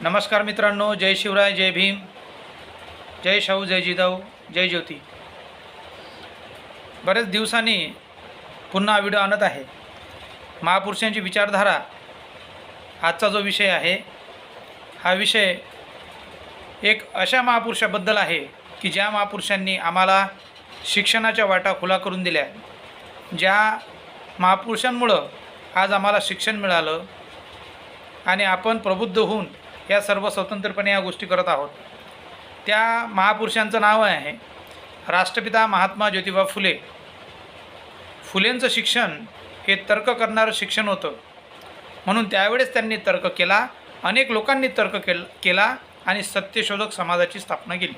नमस्कार मित्रांनो, जय शिवराय, जय भीम, जय शाहू, जय जिजाऊ, जय ज्योती. बरेच दिवसांनी पुन्हा व्हिडिओ आणत आहे. महापुरुषांची विचारधारा आजचा जो विषय आहे, हा विषय एक अशा महापुरुषाबद्दल आहे की ज्या महापुरुषांनी आम्हाला शिक्षणाच्या वाटा खुला करून दिल्या. ज्या महापुरुषांमुळं आज आम्हाला शिक्षण मिळालं आणि आपण प्रबुद्ध होऊन या सर्व स्वतंत्रपणे या गोष्टी करत आहोत. त्या महापुरुषांचं नाव आहे राष्ट्रपिता महात्मा ज्योतिबा फुले. फुलेंचं शिक्षण हे तर्क करणारं शिक्षण होतं, म्हणून त्यावेळेस त्यांनी तर्क केला, अनेक लोकांनी तर्क केला आणि सत्यशोधक समाजाची स्थापना केली.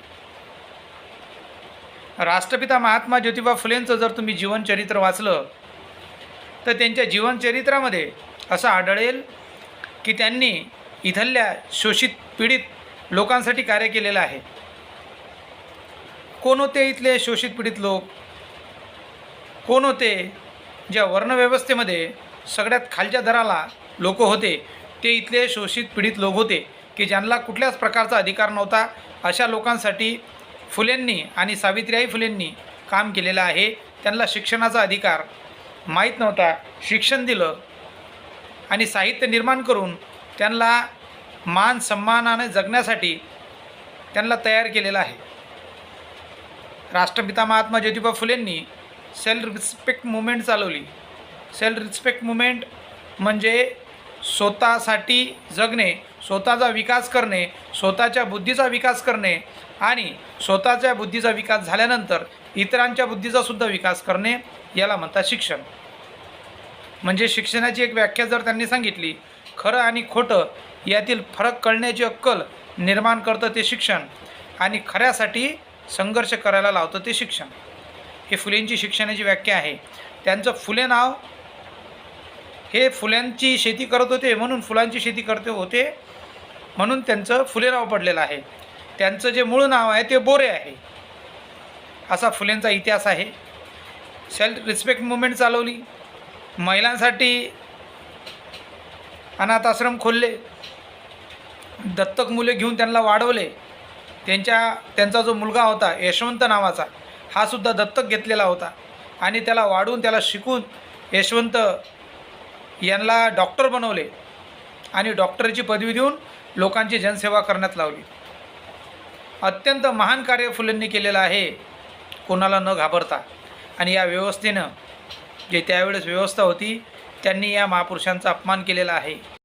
राष्ट्रपिता महात्मा ज्योतिबा फुलेंचं जर तुम्ही जीवनचरित्र वाचलं तर त्यांच्या जीवनचरित्रामध्ये असं आढळेल की त्यांनी इथल्या शोषित पीडित लोकांसाठी कार्य केलेलं आहे. कोण होते इथले शोषित पीडित लोक? कोण होते? ज्या वर्णव्यवस्थेमध्ये सगळ्यात खालच्या दराला लोक होते ते इथले शोषित पीडित लोक होते की ज्यांना कुठल्याच प्रकारचा अधिकार नव्हता. अशा लोकांसाठी फुलेंनी आणि सावित्रीबाई फुलेंनी काम केलेलं आहे. त्यांना शिक्षणाचा अधिकार माहीत नव्हता, शिक्षण दिलं आणि साहित्य निर्माण करून त्यांना मान सन्मानाने जगण्यासाठी त्यांना तयार केलेलं आहे. राष्ट्रपिता महात्मा ज्योतिबा फुलेंनी सेल्फ रिस्पेक्ट मुवमेंट चालवली. सेल्फ रिस्पेक्ट मुवमेंट म्हणजे स्वतःसाठी जगणे, स्वतःचा विकास करणे, स्वतःच्या बुद्धीचा विकास करणे आणि स्वतःच्या बुद्धीचा विकास झाल्यानंतर इतरांच्या बुद्धीचासुद्धा विकास करणे, याला म्हणतात शिक्षण. म्हणजे शिक्षणाची एक व्याख्या जर त्यांनी सांगितली, खरं आणि खोटं यातील फरक कळण्याची अक्कल निर्माण करतं ते शिक्षण आणि खऱ्यासाठी संघर्ष करायला लावतं ते शिक्षण. हे फुलेंची शिक्षणाची व्याख्या आहे. त्यांचं फुले नाव हे फुल्यांची शेती करत होते म्हणून फुलांची शेती करते होते म्हणून त्यांचं फुले नाव पडलेलं आहे. त्यांचं जे मूळ नाव आहे ते बोरे आहे. असा फुलेंचा इतिहास आहे. सेल्फ रिस्पेक्ट मुवमेंट चालवली, महिलांसाठी अनाथ आश्रम खोलले, दत्तक मुले घेऊन त्यांना वाढवले. त्यांचा जो मुलगा होता यशवंत नावाचा, हा सुद्धा दत्तक घेतलेला होता आणि त्याला वाढवून त्याला शिकून यशवंत यांना डॉक्टर बनवले आणि डॉक्टरची पदवी देऊन लोकांची जनसेवा करण्यात लावली. अत्यंत महान कार्य फुलेंनी केलेलं आहे, कोणाला न घाबरता. आणि या व्यवस्थेनं, जे त्यावेळेस व्यवस्था होती, त्यांनी या महापुरुषांचा अपमान केलेला आहे.